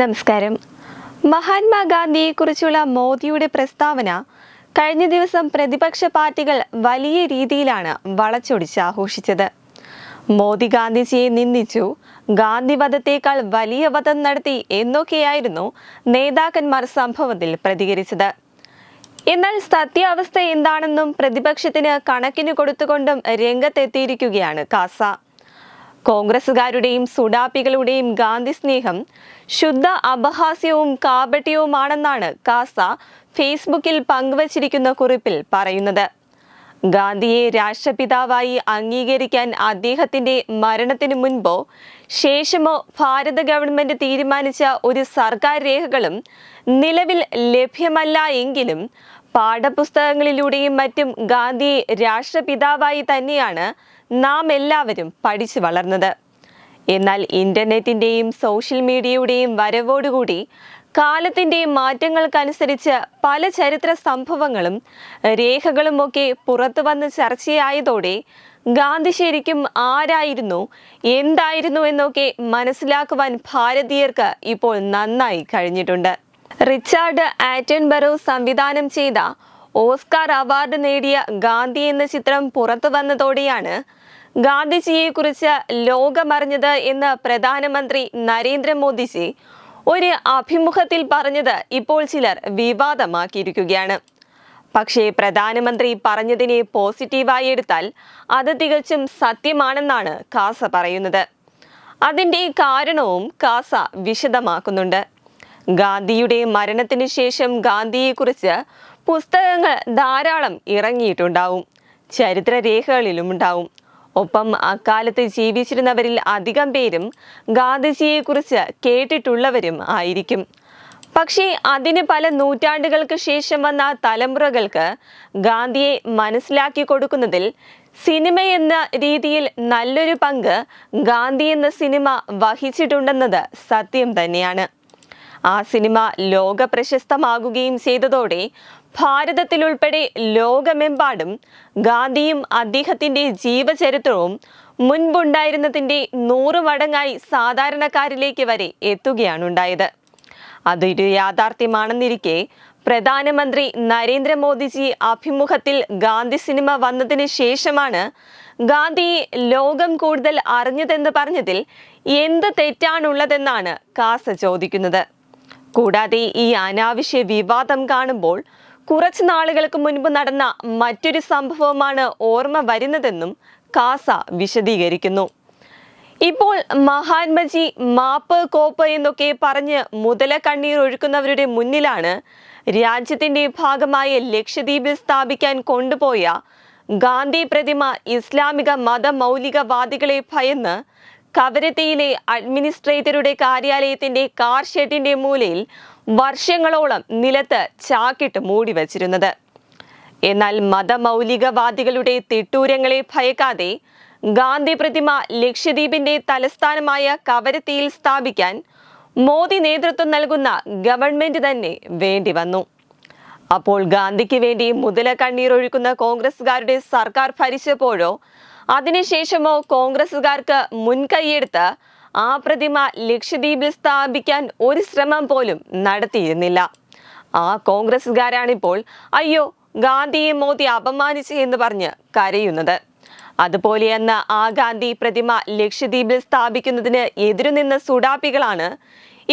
നമസ്കാരം. മഹാത്മാഗാന്ധിയെക്കുറിച്ചുള്ള മോദിയുടെ പ്രസ്താവന കഴിഞ്ഞ ദിവസം പ്രതിപക്ഷ പാർട്ടികൾ വലിയ രീതിയിലാണ് വളച്ചൊടിച്ച് ആഘോഷിച്ചത്. മോദി ഗാന്ധിജിയെ നിന്ദിച്ചു, ഗാന്ധി വധത്തേക്കാൾ വലിയ വധം നടത്തി എന്നൊക്കെയായിരുന്നു നേതാക്കന്മാർ സംഭവത്തിൽ പ്രതികരിച്ചത്. എന്നാൽ സത്യാവസ്ഥ എന്താണെന്നും പ്രതിപക്ഷത്തിന് കണക്കിന് കൊടുത്തുകൊണ്ടും രംഗത്തെത്തിയിരിക്കുകയാണ് കാസ. കോൺഗ്രസുകാരുടെയും സുഡാപ്പികളുടെയും ഗാന്ധി സ്നേഹം ശുദ്ധ അപഹാസ്യവും കാപട്യവുമാണെന്നാണ് കാസ ഫേസ്ബുക്കിൽ പങ്കുവച്ചിരിക്കുന്ന കുറിപ്പിൽ പറയുന്നത്. ഗാന്ധിയെ രാഷ്ട്രപിതാവായി അംഗീകരിക്കാൻ അദ്ദേഹത്തിന്റെ മരണത്തിനു മുൻപോ ശേഷമോ ഭാരത ഗവൺമെന്റ് തീരുമാനിച്ച ഒരു സർക്കാർ രേഖകളും നിലവിൽ ലഭ്യമല്ല എങ്കിലും പാഠപുസ്തകങ്ങളിലൂടെയും മറ്റും ഗാന്ധിയെ രാഷ്ട്രപിതാവായി തന്നെയാണ് നാം എല്ലാവരും പഠിച്ചു വളർന്നത്. എന്നാൽ ഇന്റർനെറ്റിന്റെയും സോഷ്യൽ മീഡിയയുടെയും വരവോടുകൂടി കാലത്തിന്റെ മാറ്റങ്ങൾക്കനുസരിച്ച് പല ചരിത്ര സംഭവങ്ങളും രേഖകളുമൊക്കെ പുറത്തു വന്ന് ചർച്ചയായതോടെ ഗാന്ധി ശരിക്കും ആരായിരുന്നു, എന്തായിരുന്നു എന്നൊക്കെ മനസ്സിലാക്കുവാൻ ഭാരതീയർക്ക് ഇപ്പോൾ നന്നായി കഴിഞ്ഞിട്ടുണ്ട്. റിച്ചാർഡ് ആറ്റൻബറോ സംവിധാനം ചെയ്ത ഓസ്കാർ അവാർഡ് നേടിയ ഗാന്ധി എന്ന ചിത്രം പുറത്തു വന്നതോടെയാണ് ഗാന്ധിജിയെക്കുറിച്ച് ലോകമറിഞ്ഞത് എന്ന് പ്രധാനമന്ത്രി നരേന്ദ്രമോദിജി ഒരു അഭിമുഖത്തിൽ പറഞ്ഞത് ഇപ്പോൾ ചിലർ വിവാദമാക്കിയിരിക്കുകയാണ്. പക്ഷേ പ്രധാനമന്ത്രി പറഞ്ഞതിനെ പോസിറ്റീവായി എടുത്താൽ അത് തികച്ചും സത്യമാണെന്നാണ് കാസ പറയുന്നത്. അതിൻ്റെ കാരണവും കാസ വിശദമാക്കുന്നുണ്ട്. ഗാന്ധിയുടെ മരണത്തിന് ശേഷം ഗാന്ധിയെക്കുറിച്ച് പുസ്തകങ്ങൾ ധാരാളം ഇറങ്ങിയിട്ടുണ്ടാവും, ചരിത്രരേഖകളിലും ഉണ്ടാവും. ഒപ്പം അക്കാലത്ത് ജീവിച്ചിരുന്നവരിൽ അധികം പേരും ഗാന്ധിജിയെക്കുറിച്ച് കേട്ടിട്ടുള്ളവരും ആയിരിക്കും. പക്ഷേ അതിന് പല നൂറ്റാണ്ടുകൾക്ക് ശേഷം വന്ന തലമുറകൾക്ക് ഗാന്ധിയെ മനസ്സിലാക്കി കൊടുക്കുന്നതിൽ സിനിമ എന്ന രീതിയിൽ നല്ലൊരു പങ്ക് ഗാന്ധി എന്ന സിനിമ വഹിച്ചിട്ടുണ്ടെന്നത് സത്യം തന്നെയാണ്. ആ സിനിമ ലോക പ്രശസ്തമാകുകയും ചെയ്തതോടെ ഭാരതത്തിലുൾപ്പെടെ ലോകമെമ്പാടും ഗാന്ധിയും അദ്ദേഹത്തിന്റെ ജീവചരിത്രവും മുൻപുണ്ടായിരുന്നതിന്റെ 100 മടങ്ങായി സാധാരണക്കാരിലേക്ക് വരെ എത്തുകയാണുണ്ടായത്. അതൊരു യാഥാർത്ഥ്യമാണെന്നിരിക്കെ പ്രധാനമന്ത്രി നരേന്ദ്രമോദിജി അഭിമുഖത്തിൽ ഗാന്ധി സിനിമ വന്നതിന് ശേഷമാണ് ഗാന്ധിയെ ലോകം കൂടുതൽ അറിഞ്ഞതെന്ന് പറഞ്ഞതിൽ എന്ത് തെറ്റാണുള്ളതെന്നാണ് കാസ ചോദിക്കുന്നത്. കൂടാതെ ഈ അനാവശ്യ വിവാദം കാണുമ്പോൾ കുറച്ചു നാളുകൾക്ക് മുൻപ് നടന്ന മറ്റൊരു സംഭവമാണ് ഓർമ്മ വരുന്നതെന്നും കാസ വിശദീകരിക്കുന്നു. ഇപ്പോൾ മഹാത്മജി മാപ്പ് കോപ്പ് എന്നൊക്കെ പറഞ്ഞ് മുതല കണ്ണീർ ഒഴുക്കുന്നവരുടെ മുന്നിലാണ് രാജ്യത്തിന്റെ ഭാഗമായ ലക്ഷദ്വീപിൽ സ്ഥാപിക്കാൻ കൊണ്ടുപോയ ഗാന്ധി പ്രതിമ ഇസ്ലാമിക മതമൗലികവാദികളെ ഭയന്ന് കവരത്തിയിലെ അഡ്മിനിസ്ട്രേറ്ററുടെ കാര്യാലയത്തിന്റെ കാർ ഷെഡിന്റെ മൂലയിൽ വർഷങ്ങളോളം നിലത്ത് ചാക്കിട്ട് മൂടി വച്ചിരുന്നത്. എന്നാൽ മതമൗലികവാദികളുടെ തിട്ടൂരങ്ങളെ ഭയക്കാതെ ഗാന്ധി പ്രതിമ ലക്ഷദ്വീപിന്റെ തലസ്ഥാനമായ കവരത്തിയിൽ സ്ഥാപിക്കാൻ മോദി നേതൃത്വം നൽകുന്ന ഗവൺമെന്റ് തന്നെ വേണ്ടി വന്നു. അപ്പോൾ ഗാന്ധിക്ക് വേണ്ടി മുതല കണ്ണീരൊഴുക്കുന്ന കോൺഗ്രസുകാരുടെ സർക്കാർ ഭരിച്ചപ്പോഴോ അതിനുശേഷമോ കോൺഗ്രസുകാർക്ക് മുൻകൈയെടുത്ത് ആ പ്രതിമ ലക്ഷദ്വീപിൽ സ്ഥാപിക്കാൻ ഒരു ശ്രമം പോലും നടത്തിയിരുന്നില്ല. ആ കോൺഗ്രസുകാരാണിപ്പോൾ അയ്യോ ഗാന്ധിയെ മോദി അപമാനിച്ചു എന്ന് പറഞ്ഞ് കരയുന്നത്. അതുപോലെയെന്ന ആ ഗാന്ധി പ്രതിമ ലക്ഷദ്വീപിൽ സ്ഥാപിക്കുന്നതിന് എതിരുനിന്ന സുഡാപ്പികളാണ്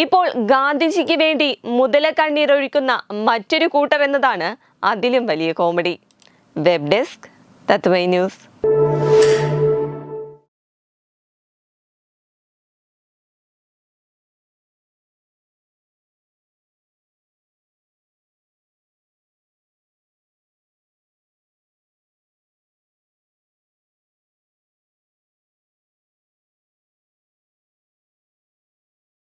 ഇപ്പോൾ ഗാന്ധിജിക്ക് വേണ്ടി മുതല കണ്ണീരൊഴുക്കുന്ന മറ്റൊരു കൂട്ടർ എന്നതാണ് അതിലും വലിയ കോമഡി. വെബ് ഡെസ്ക് തത്വമൈ ന്യൂസ്.